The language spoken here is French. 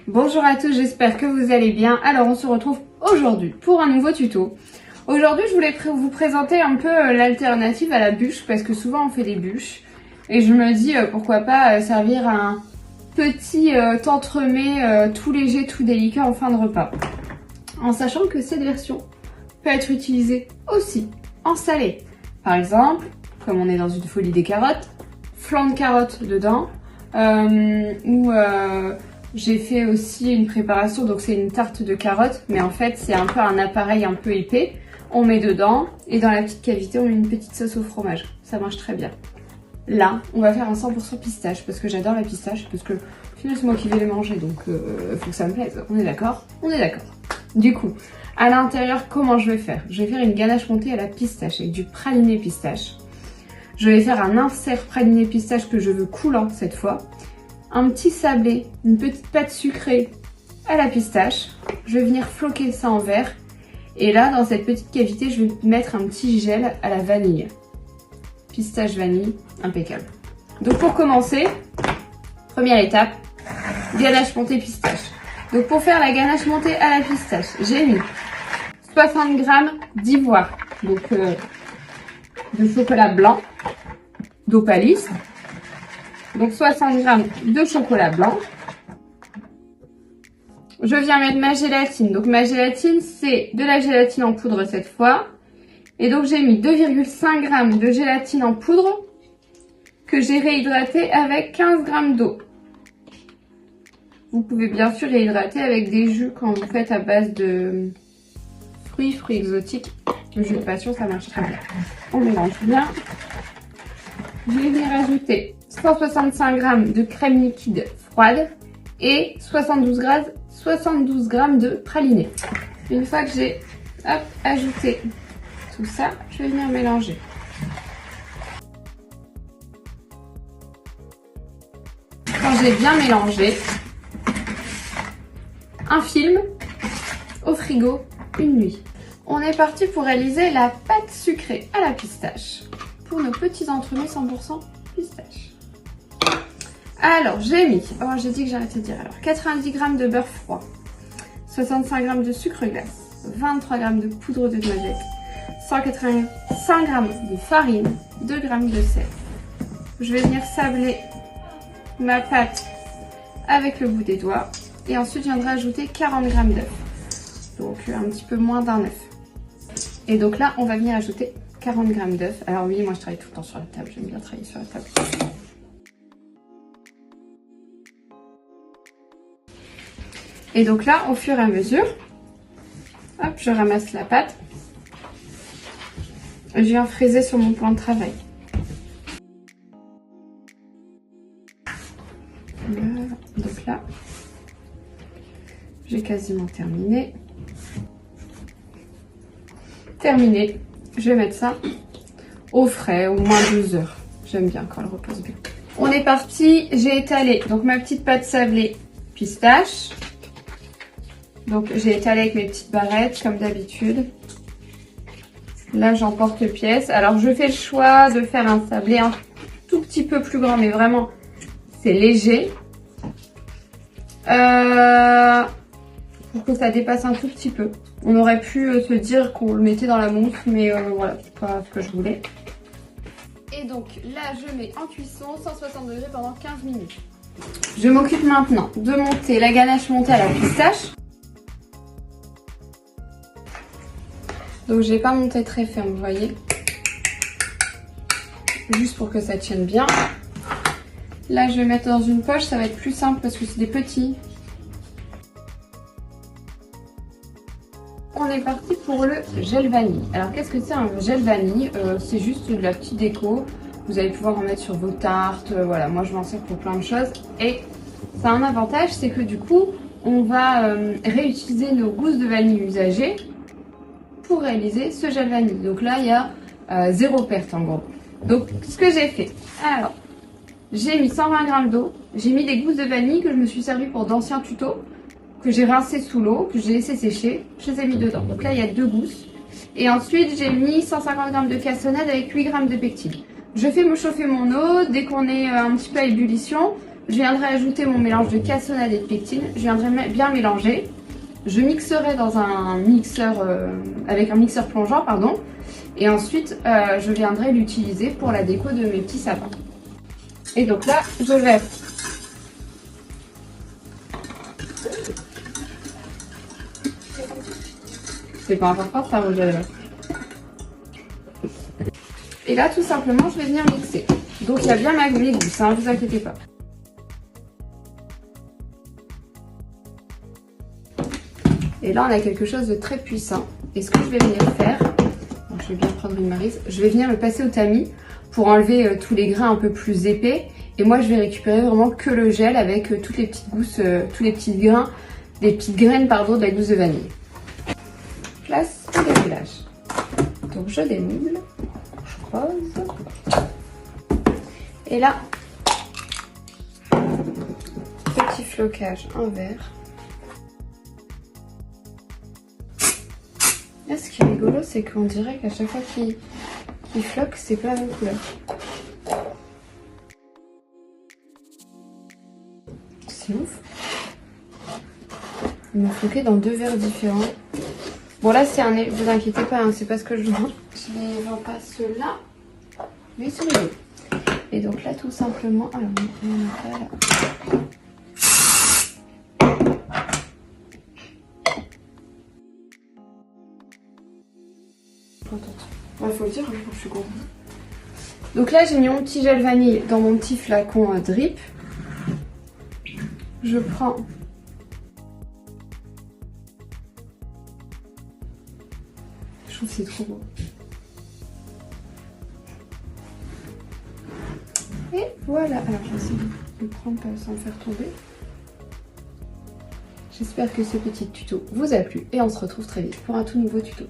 Bonjour à tous, j'espère que vous allez bien. Alors on se retrouve aujourd'hui pour un nouveau tuto. Aujourd'hui je voulais vous présenter un peu l'alternative à la bûche parce que souvent on fait des bûches. Et je me dis pourquoi pas servir un petit entremets tout léger, tout délicat en fin de repas. En sachant que cette version peut être utilisée aussi en salé. Par exemple, comme on est dans une folie des carottes, flanc de carottes dedans. J'ai fait aussi une préparation, donc c'est une tarte de carottes, mais en fait c'est un peu un appareil un peu épais. On met dedans et dans la petite cavité on met une petite sauce au fromage. Ça marche très bien. Là, on va faire un 100% pistache parce que j'adore la pistache, parce que finalement c'est moi qui vais les manger, donc faut que ça me plaise. On est d'accord? On est d'accord. Du coup, à l'intérieur, comment je vais faire? Je vais faire une ganache montée à la pistache avec du praliné pistache. Je vais faire un insert praliné pistache que je veux coulant cette fois. Un petit sablé, une petite pâte sucrée à la pistache. Je vais venir floquer ça en verre. Et là, dans cette petite cavité, je vais mettre un petit gel à la vanille. Pistache vanille, impeccable. Donc pour commencer, première étape, ganache montée pistache. Donc pour faire la ganache montée à la pistache, j'ai mis 60 g d'ivoire, donc de chocolat blanc, d'Opalis. Donc 60 g de chocolat blanc. Je viens mettre ma gélatine. Donc ma gélatine, c'est de la gélatine en poudre cette fois. Et donc j'ai mis 2,5 g de gélatine en poudre que j'ai réhydraté avec 15 g d'eau. Vous pouvez bien sûr réhydrater avec des jus quand vous faites à base de fruits exotiques. Le jus de passion, ça marche très bien. On mélange bien. Je vais venir ajouter 165 g de crème liquide froide et 72 g de praliné. Une fois que j'ai ajouté tout ça, je vais venir mélanger. Quand j'ai bien mélangé, un film au frigo une nuit. On est parti pour réaliser la pâte sucrée à la pistache pour nos petits entremets 100% pistache. Alors j'ai mis, j'ai dit que j'arrêtais de dire, alors 90 g de beurre froid, 65 g de sucre glace, 23 g de poudre de noisette, 185 g de farine, 2 g de sel. Je vais venir sabler ma pâte avec le bout des doigts et ensuite je viendrai ajouter 40 g d'œufs, donc un petit peu moins d'un œuf. Et donc là on va venir ajouter 40 g d'œufs. Alors oui, moi je travaille tout le temps sur la table, j'aime bien travailler sur la table. Et donc là, au fur et à mesure, hop, je ramasse la pâte. Je viens fraiser sur mon plan de travail. Voilà. Donc là, j'ai quasiment terminé. Terminé. Je vais mettre ça au frais, au moins 2 heures. J'aime bien quand elle repose bien. On est parti. J'ai étalé donc ma petite pâte sablée pistache. Donc j'ai étalé avec mes petites barrettes comme d'habitude. Là j'emporte pièce. Alors je fais le choix de faire un sablé un tout petit peu plus grand, mais vraiment c'est léger. Pour que ça dépasse un tout petit peu. On aurait pu se dire qu'on le mettait dans la mousse, mais voilà, c'est pas ce que je voulais. Et donc là je mets en cuisson 160 degrés pendant 15 minutes. Je m'occupe maintenant de monter la ganache montée à la pistache. Donc je n'ai pas monté très ferme, vous voyez. Juste pour que ça tienne bien. Là je vais mettre dans une poche, ça va être plus simple parce que c'est des petits. On est parti pour le gel vanille. Alors qu'est-ce que c'est un gel vanille? C'est juste de la petite déco. Vous allez pouvoir en mettre sur vos tartes. Voilà, moi je m'en sers pour plein de choses. Et ça a un avantage, c'est que du coup, on va réutiliser nos gousses de vanille usagées pour réaliser ce gel vanille. Donc là, il y a 0 perte en gros. Donc ce que j'ai fait, alors j'ai mis 120 g d'eau, j'ai mis des gousses de vanille que je me suis servi pour d'anciens tutos, que j'ai rincé sous l'eau, que j'ai laissé sécher, je les ai mis dedans. Donc là, il y a 2 gousses. Et ensuite, j'ai mis 150 g de cassonade avec 8 g de pectine. Je fais me chauffer mon eau. Dès qu'on est un petit peu à ébullition, je viendrai ajouter mon mélange de cassonade et de pectine. Je viendrai bien mélanger. Je mixerai dans un mixeur, avec un mixeur plongeant, pardon. Et ensuite, je viendrai l'utiliser pour la déco de mes petits sapins. Et donc là, je vais... C'est pas important, ça rouge à lèvres. Et là, tout simplement, je vais venir mixer. Donc, il y a bien mes gousses, hein, vous inquiétez pas. Et là, on a quelque chose de très puissant. Et ce que je vais venir faire, donc je vais bien prendre une maryse, je vais venir le passer au tamis pour enlever tous les grains un peu plus épais. Et moi, je vais récupérer vraiment que le gel avec toutes les petites gousses, tous les petits grains, des petites graines, pardon, de la gousse de vanille. Place et démoulage. Donc, je démoule, je pose. Et là, petit flocage en vert. Là, ce qui est rigolo, c'est qu'on dirait qu'à chaque fois qu'il floque, c'est pas la même couleur. C'est ouf. Il m'a floqué dans 2 verres différents. Bon, là, c'est un... Vous inquiétez pas, hein, c'est pas ce que je vends. Je ne vends pas ceux-là, mais celui-là. Et donc là, tout simplement... Alors, on a là. Il faut le dire, je suis contente. Donc là, j'ai mis mon petit gel vanille dans mon petit flacon drip. Je prends je trouve que c'est trop beau. Et voilà. Alors, je vais essayer de prendre sans faire tomber. J'espère que ce petit tuto vous a plu et on se retrouve très vite pour un tout nouveau tuto.